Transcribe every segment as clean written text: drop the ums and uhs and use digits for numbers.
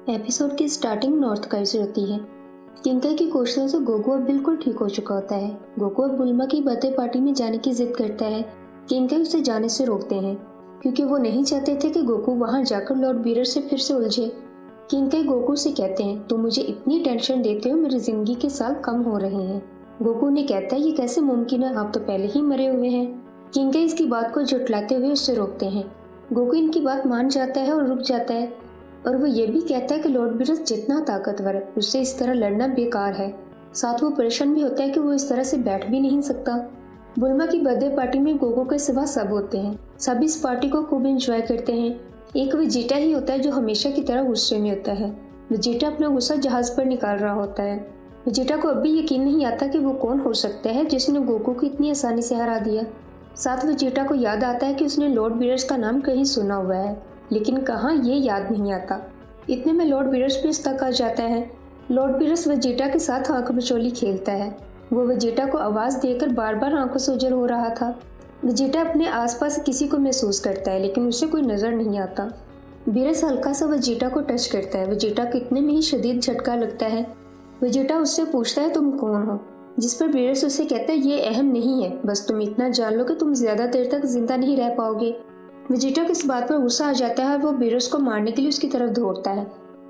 Episode की starting north काइड से होती है। किंगकाई की कोशिशों से गोकू अब बिल्कुल ठीक हो चुका होता है। गोकू अब बुल्मा की बर्थडे पार्टी में जाने की जिद करता है। किंगकाई उसे जाने से रोकते हैं क्योंकि वो नहीं चाहते थे कि गोकू वहां जाकर लॉर्ड बीरर से फिर से उलझे। किंगकाई गोकू से कहते हैं, तुम मुझे इतनी टेंशन देते हो, मेरी जिंदगी के साल कम हो रहे हैं। गोकू ने कहता है, ये कैसे मुमकिन है, आप तो पहले ही मरे हुए हैं। किंगकाई इसकी बात को झुठलाते हुए उससे रोकते हैं। गोकू इनकी बात मान जाता है और रुक जाता है और वो ये भी कहता है कि लॉर्ड बीरस जितना ताकतवर है उससे इस तरह लड़ना बेकार है। साथ वो परेशान भी होता है कि वो इस तरह से बैठ भी नहीं सकता। बुल्मा की बर्थडे पार्टी में गोकू के सिवा सब होते हैं। सब इस पार्टी को खूब एंजॉय करते हैं। एक वेजिटा ही होता है जो हमेशा की तरह गुस्से में होता है। वेजिटा अपना गुस्सा जहाज पर निकाल रहा होता है। वेजिटा को अब भी यकीन नहीं आता कि वो कौन हो सकता है जिसने गोकू को इतनी आसानी से हरा दिया। साथ वेजिटा को याद आता है कि उसने लॉर्ड बीरस का नाम कहीं सुना हुआ है, लेकिन कहाँ ये याद नहीं आता। इतने में लॉर्ड बीरस भी तक आ जाता है। लॉर्ड बीरस वेजिटा के साथ आंख मिचौली खेलता है। वो वेजिटा को आवाज़ देकर बार बार आंखों से ओझल हो रहा था। वेजिटा अपने आसपास किसी को महसूस करता है लेकिन उसे कोई नज़र नहीं आता। बीरस हल्का सा वेजिटा को टच करता है। वेजिटा को इतने में ही शदीद झटका लगता है। वेजिटा उससे पूछता है, तुम कौन हो? जिस पर बीरस उसे कहता है, ये अहम नहीं है, बस तुम इतना जान लो कि तुम ज़्यादा देर तक जिंदा नहीं रह पाओगे। वेजिटा को इस बात पर गुस्सा आ जाता है और वो बीरस को मारने के लिए उसकी तरफ दौड़ता है।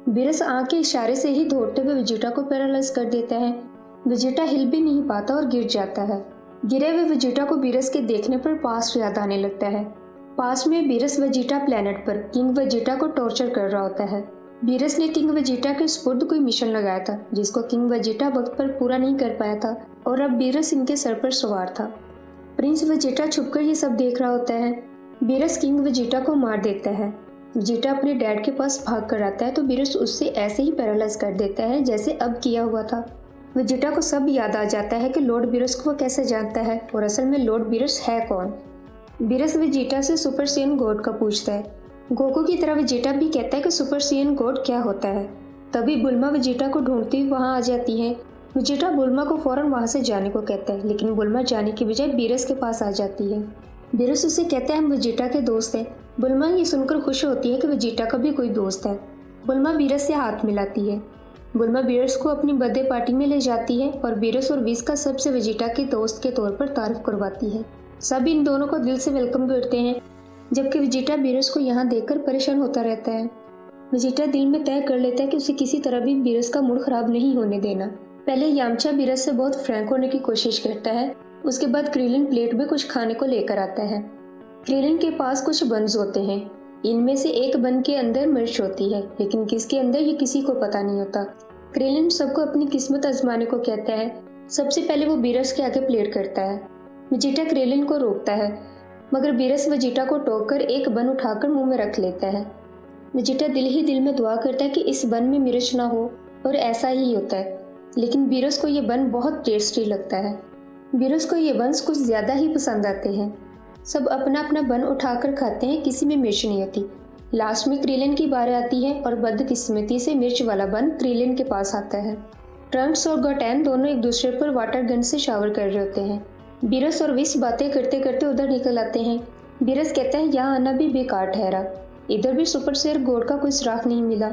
बीरस आंख के इशारे से ही दौड़ते हुए वेजिटा को पैरालाइज कर देता है। वेजिटा हिल भी नहीं पाता और गिर जाता है। गिरे हुए वेजिटा को बीरस के देखने पर पास्ट याद आने लगता है। पास्ट में बीरस वेजिटा प्लेनेट पर किंग वेजिटा को टॉर्चर कर रहा होता है। बीरस ने किंग वेजिटा के सुपुर्द कोई मिशन लगाया था जिसको किंग वेजिटा वक्त पर पूरा नहीं कर पाया था और अब बीरस इनके सर पर सवार था। प्रिंस वेजिटा छुपकर ये सब देख रहा होता है। बीरस किंग वेजिटा को मार देता है। वेजिटा अपने डैड के पास भाग कर आता है तो बीरस उससे ऐसे ही पैरालाइज कर देता है जैसे अब किया हुआ था। वेजिटा को सब याद आ जाता है कि लॉर्ड बीरस को वो कैसे जानता है और असल में लॉर्ड बीरस है कौन। बीरस वेजिटा से सुपर सेयन गॉड का पूछता है। गोकू की तरह वेजिटा भी कहता है कि सुपर सेयन गॉड क्या होता है। तभी बुल्मा वेजिटा को ढूंढती हुई वहाँ आ जाती है। वेजिटा बुल्मा को फौरन वहाँ से जाने को कहता है लेकिन बुल्मा जाने की बजाय बीरस के पास आ जाती है। बीरस उसे कहता है, हम वेजिटा के दोस्त हैं। बुल्मा ये सुनकर खुश होती है कि वेजिटा का भी कोई दोस्त है। बुल्मा बीरस से हाथ मिलाती है। बुल्मा बीरस को अपनी बर्थडे पार्टी में ले जाती है और बीरस और विस का सबसे वेजिटा के दोस्त के तौर पर तारीफ करवाती है। सब इन दोनों को दिल से वेलकम करते हैं जबकि वेजिटा बीरस को यहाँ देखकर परेशान होता रहता है। वेजिटा दिल में तय कर लेता है कि उसे किसी तरह भी बीरस का मूड खराब नहीं होने देना। पहले यामचा बीरस से बहुत फ्रैंक होने की कोशिश करता है। उसके बाद क्रिलिन प्लेट में कुछ खाने को लेकर आता है। क्रिलिन के पास कुछ बन्स होते हैं। इनमें से एक बन के अंदर मिर्च होती है लेकिन किसके अंदर ये किसी को पता नहीं होता। क्रिलिन सबको अपनी किस्मत आजमाने को कहता है। सबसे पहले वो बीरस के आगे प्लेट करता है। वेजिटा क्रिलिन को रोकता है मगर बीरस वेजिटा को टोककर एक बन उठाकर मुंह में रख लेता है। वेजिटा दिल ही दिल में दुआ करता है कि इस बन में मिर्च ना हो और ऐसा ही होता है। लेकिन बीरस को ये बन बहुत टेस्टी लगता है। बीरस को ये बन्स कुछ ज़्यादा ही पसंद आते हैं। सब अपना अपना बन उठाकर खाते हैं, किसी में मिर्च नहीं होती। लास्ट में क्रिलिन की बारी आती है और बदकिस्मती से मिर्च वाला बन क्रिलिन के पास आता है। ट्रंक्स और गोटेन दोनों एक दूसरे पर वाटर गन से शावर कर रहे होते हैं। बीरस और विस बातें करते करते उधर निकल आते हैं। बीरस कहता है, यहाँ आना भी बेकार ठहरा। इधर भी सुपर सेयर गॉड का कोई सुराग नहीं मिला।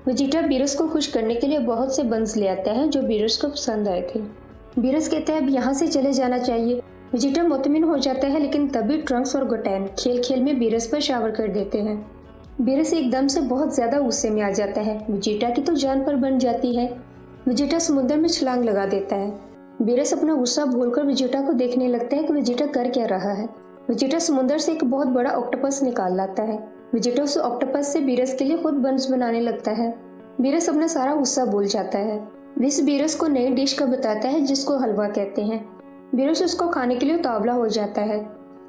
वेजिटा बीरस को खुश करने के लिए बहुत से बन्स ले आता है जो बीरस को पसंद आए थे। बीरस कहता है, अब यहाँ से चले जाना चाहिए। वेजिटा मुतमिन हो जाता है लेकिन तभी ट्रंक्स और गोटेन खेल खेल में बीरस पर शावर कर देते हैं। बीरस एकदम से बहुत ज़्यादा गुस्से में आ जाता है। वेजिटा की तो जान पर बन जाती है। वेजिटा समुद्र में छलांग लगा देता है। बीरस अपना गुस्सा भूलकर वेजिटा को देखने लगता है कि वेजिटा कर क्या रहा है। वेजिटा समुद्र से एक बहुत बड़ा ऑक्टोपस निकाल लाता है। वेजिटा उस ऑक्टोपस से बीरस के लिए खुद बन्स बनाने लगता है। बीरस अपना सारा गुस्सा भूल जाता है। विस बीरस को नई डिश का बताता है जिसको हलवा कहते हैं। बीरस उसको खाने के लिए उतावला हो जाता है।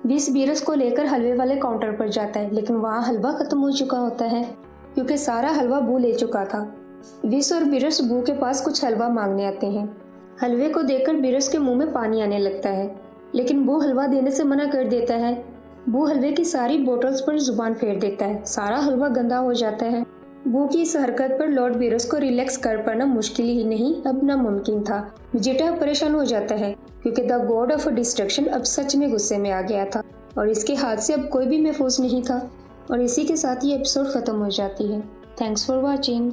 विस बीरस को लेकर हलवे वाले काउंटर पर जाता है लेकिन वहाँ हलवा खत्म हो चुका होता है क्योंकि सारा हलवा बू ले चुका था। विस और बीरस बू के पास कुछ हलवा मांगने आते हैं। हलवे को देखकर बीरस के मुंह में पानी आने लगता है लेकिन बू हलवा देने से मना कर देता है। बू हलवे की सारी बोतल्स पर जुबान फेर देता है। सारा हलवा गंदा हो जाता है। बू की इस हरकत पर लॉर्ड बीरस को रिलैक्स कर पाना मुश्किल ही नहीं अब नामुमकिन था। वेजिटा परेशान हो जाता है क्योंकि द गॉड ऑफ डिस्ट्रक्शन अब सच में गुस्से में आ गया था और इसके हाथ से अब कोई भी महफूज नहीं था। और इसी के साथ ये एपिसोड खत्म हो जाती है। Thanks for watching.